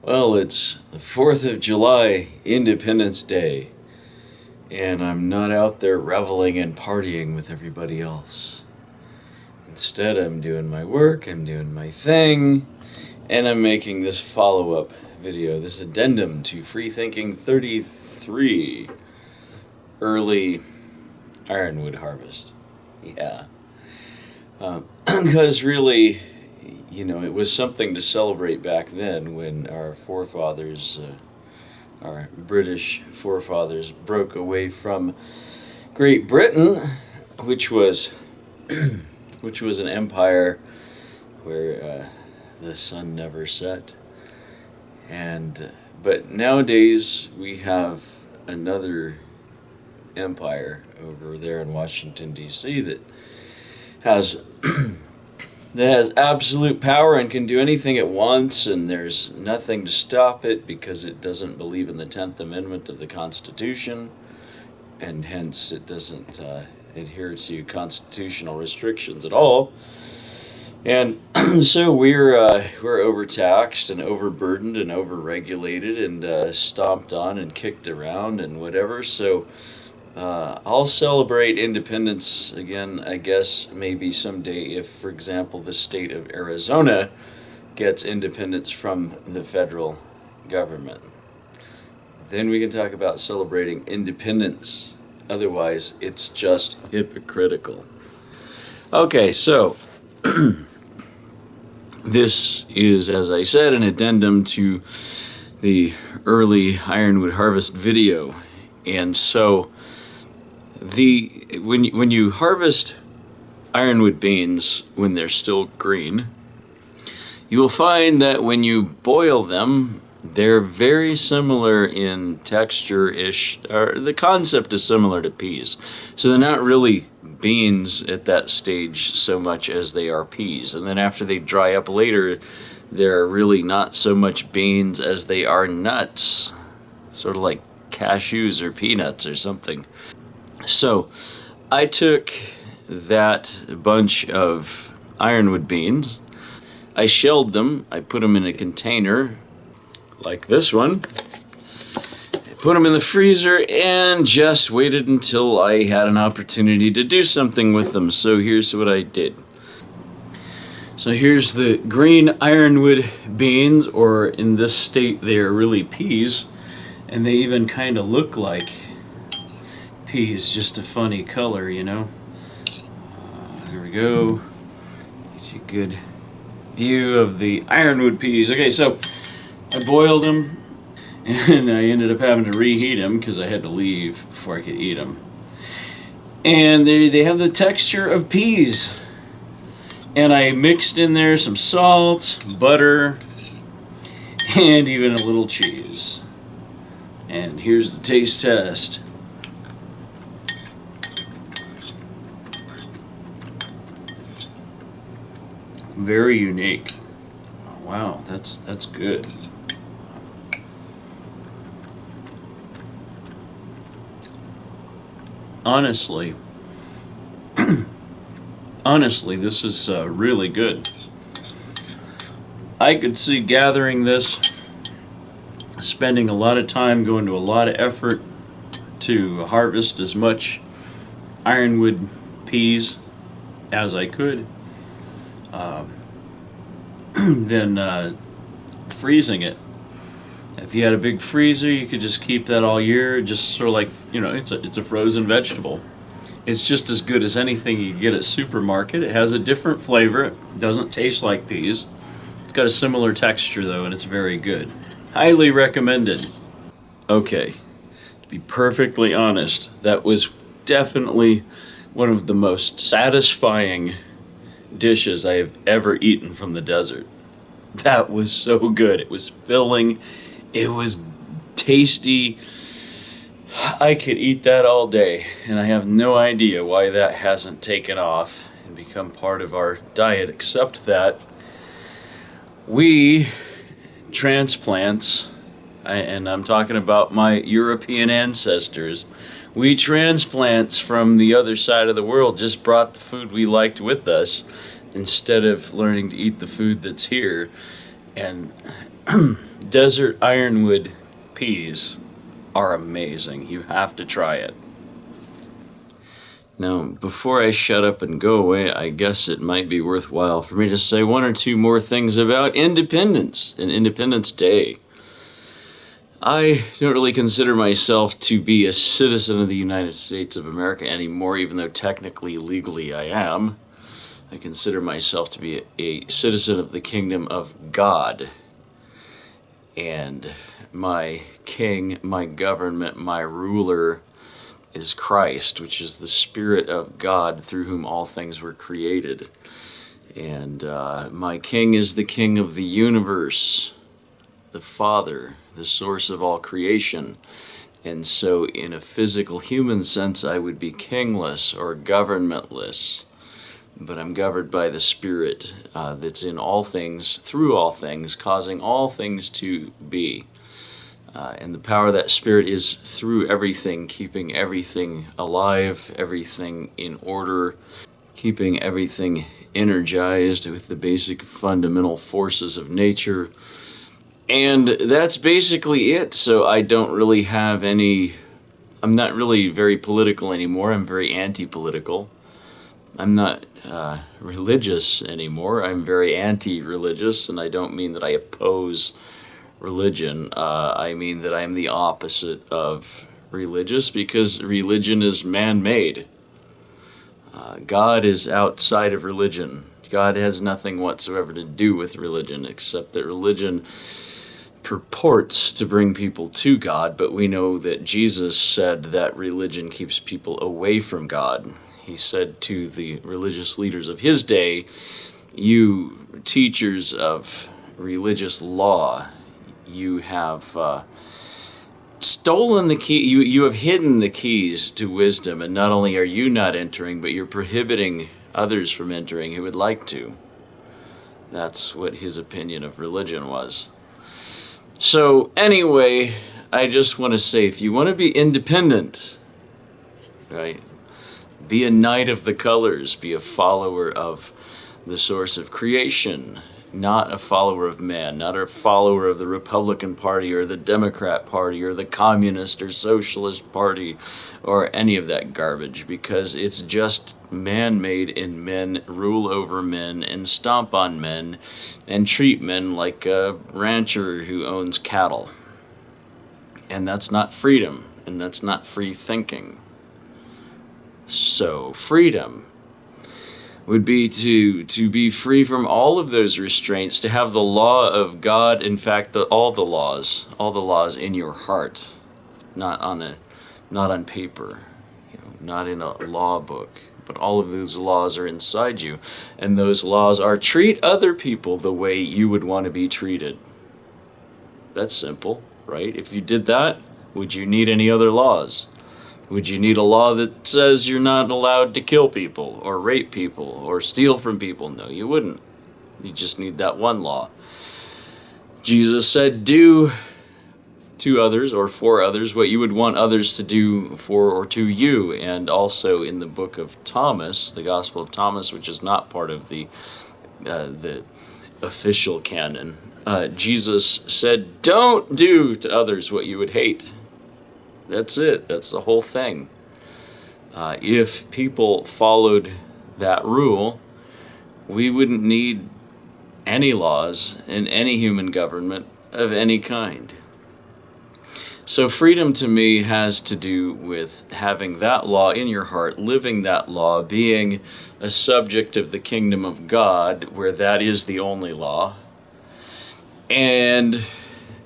Well, it's the 4th of July, Independence Day, and I'm not out there reveling and partying with everybody else. Instead, I'm doing my work, I'm doing my thing, and I'm making this follow-up video, this addendum to Free Thinking 33, early Ironwood Harvest. Yeah. Because really, it was something to celebrate back then when our forefathers, our British forefathers, broke away from Great Britain, which was an empire where the sun never set. But nowadays we have another empire over there in Washington, D.C. that has absolute power and can do anything it wants, and there's nothing to stop it because it doesn't believe in the 10th Amendment of the Constitution, and hence it doesn't adhere to constitutional restrictions at all. And so we're overtaxed and overburdened and overregulated and stomped on and kicked around and whatever. So I'll celebrate independence again, I guess, maybe someday if, for example, the state of Arizona gets independence from the federal government. Then we can talk about celebrating independence. Otherwise, it's just hypocritical. Okay, so this is, as I said, an addendum to the early Ironwood Harvest video. And so when you harvest ironwood beans when they're still green, you will find that when you boil them, they're very similar in texture-ish, or the concept is similar to peas. So they're not really beans at that stage so much as they are peas. And then after they dry up later, they're really not so much beans as they are nuts, sort of like cashews or peanuts or something. So I took that bunch of ironwood beans, I shelled them, I put them in a container like this one, I put them in the freezer and just waited until I had an opportunity to do something with them. So here's what I did. So here's the green ironwood beans, or in this state they are really peas, and they even kind of look like peas, just a funny color, Here we go. Get you a good view of the ironwood peas. Okay, so I boiled them, and I ended up having to reheat them because I had to leave before I could eat them. And they have the texture of peas. And I mixed in there some salt, butter, and even a little cheese. And here's the taste test. Very unique. Oh, wow, that's good. Honestly, this is really good. I could see gathering this, spending a lot of time, going to a lot of effort to harvest as much ironwood peas as I could. Then freezing it. If you had a big freezer, you could just keep that all year, just sort of like, it's a frozen vegetable. It's just as good as anything you get at supermarket. It has a different flavor. It doesn't taste like peas. It's got a similar texture though, and it's very good. Highly recommended. Okay, to be perfectly honest, that was definitely one of the most satisfying dishes I have ever eaten from the desert. That was so good. It was filling. It was tasty. I could eat that all day, and I have no idea why that hasn't taken off and become part of our diet, except that we transplants, and I'm talking about my European ancestors, we transplants from the other side of the world just brought the food we liked with us instead of learning to eat the food that's here. And Desert ironwood peas are amazing. You have to try it. Now, before I shut up and go away, I guess it might be worthwhile for me to say one or two more things about independence and Independence Day. I don't really consider myself to be a citizen of the United States of America anymore, even though technically, legally, I am. I consider myself to be a citizen of the kingdom of God. And my king, my government, my ruler is Christ, which is the Spirit of God through whom all things were created. And my king is the king of the universe, the Father, the source of all creation. And so in a physical human sense, I would be kingless or governmentless. But I'm governed by the Spirit that's in all things, through all things, causing all things to be. And the power of that Spirit is through everything, keeping everything alive, everything in order, keeping everything energized with the basic fundamental forces of nature. And that's basically it. So I don't really have any, I'm not really very political anymore. I'm very anti-political. I'm not religious anymore. I'm very anti-religious, and I don't mean that I oppose religion. I mean that I am the opposite of religious, because religion is man-made. God is outside of religion. God has nothing whatsoever to do with religion, except that religion purports to bring people to God, but we know that Jesus said that religion keeps people away from God. He said to the religious leaders of his day, "You teachers of religious law, you have stolen the key, you have hidden the keys to wisdom, and not only are you not entering, but you're prohibiting others from entering who would like to." That's what his opinion of religion was. So anyway, I just want to say, if you want to be independent, right, be a knight of the colors, be a follower of the source of creation, not a follower of man, not a follower of the Republican Party or the Democrat Party or the Communist or Socialist Party or any of that garbage, because it's just man-made, and men rule over men and stomp on men and treat men like a rancher who owns cattle. And that's not freedom, and that's not free thinking. So freedom would be to be free from all of those restraints, to have the law of God, in fact, all the laws in your heart, not on paper, not in a law book, but all of those laws are inside you, and those laws are treat other people the way you would want to be treated. That's simple, right? If you did that, would you need any other laws? Would you need a law that says you're not allowed to kill people or rape people or steal from people? No, you wouldn't. You just need that one law. Jesus said, do to others or for others what you would want others to do for or to you. And also in the book of Thomas, the Gospel of Thomas, which is not part of the official canon, Jesus said, don't do to others what you would hate. That's it. That's the whole thing. If people followed that rule, we wouldn't need any laws in any human government of any kind. So freedom to me has to do with having that law in your heart, living that law, being a subject of the kingdom of God, where that is the only law, and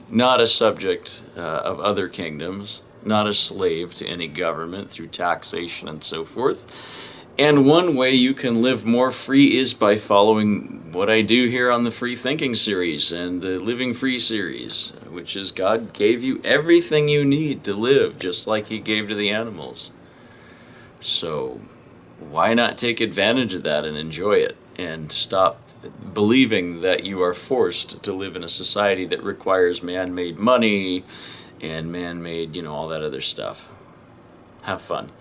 not a subject of other kingdoms, not a slave to any government through taxation and so forth. And one way you can live more free is by following what I do here on the Free Thinking series and the Living Free series, which is God gave you everything you need to live, just like he gave to the animals. So why not take advantage of that and enjoy it, and stop believing that you are forced to live in a society that requires man-made money and man-made, all that other stuff. Have fun.